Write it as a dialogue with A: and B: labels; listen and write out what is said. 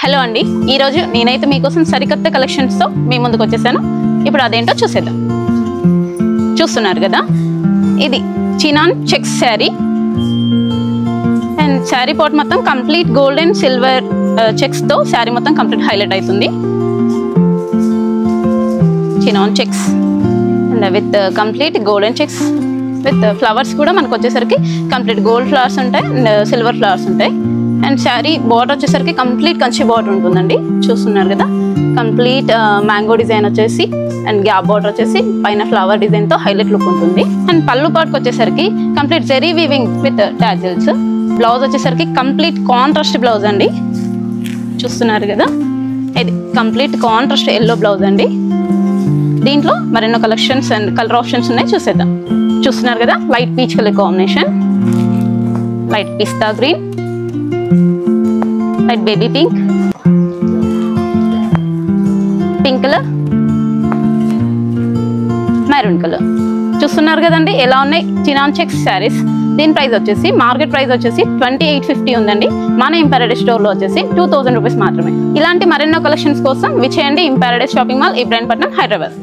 A: Hello అండి, ఈరోజు నేనైతే మీకోసం సరికొత్త కలెక్షన్స్తో మీ ముందుకు వచ్చేసాను. ఇప్పుడు అదేంటో చూసేద్దాం. చూస్తున్నారు కదా, ఇది chinon checks sari and sari part మొత్తం కంప్లీట్ గోల్డ్ అండ్ సిల్వర్ చెక్స్తో శారీ మొత్తం కంప్లీట్ హైలైట్ అవుతుంది. Chinon checks and with complete golden checks with flowers కూడా మనకు వచ్చేసరికి కంప్లీట్ గోల్డ్ ఫ్లవర్స్ ఉంటాయి అండ్ సిల్వర్ ఫ్లవర్స్ ఉంటాయి. అండ్ శారీ బార్డర్ వచ్చేసరికి కంప్లీట్ కంచి బార్డర్ ఉంటుందండి. చూస్తున్నారు కదా, కంప్లీట్ మ్యాంగో డిజైన్ వచ్చేసి అండ్ గ్యాప్ బార్డర్ వచ్చేసి పైన ఫ్లవర్ డిజైన్తో హైలైట్ లుక్ ఉంటుంది. అండ్ పళ్ళు పాటుకు వచ్చేసరికి complete zari weaving with tassels. Blouse వచ్చేసరికి కంప్లీట్ కాంట్రాస్ట్ బ్లౌజ్ అండి. చూస్తున్నారు కదా, ఇది కంప్లీట్ కాంట్రాస్ట్ ఎల్లో బ్లౌజ్ అండి. దీంట్లో మరెన్నో కలెక్షన్స్ అండ్ కలర్ ఆప్షన్స్ ఉన్నాయి, చూసేద్దాం. చూస్తున్నారు కదా, light peach colour combination, light pista green, light baby pink, pink colour, maroon colour. చూస్తున్నారు కదండి ఎలా ఉన్నాయి చినాన్ చెక్స్ శారీస్. దీని ప్రైస్ వచ్చేసి మార్కెట్ ప్రైస్ వచ్చేసి 2850 ఉందండి. మన ఇంపారడైస్ స్టోర్లో వచ్చేసి 2000 రూపీస్ మాత్రమే. ఇలాంటి మరెన్నో కలెక్షన్స్ కోసం విచేయండి ఇంపారడైస్ షాపింగ్ మాల్, ఇబ్రాహీంపట్నం, హైదరాబాద్.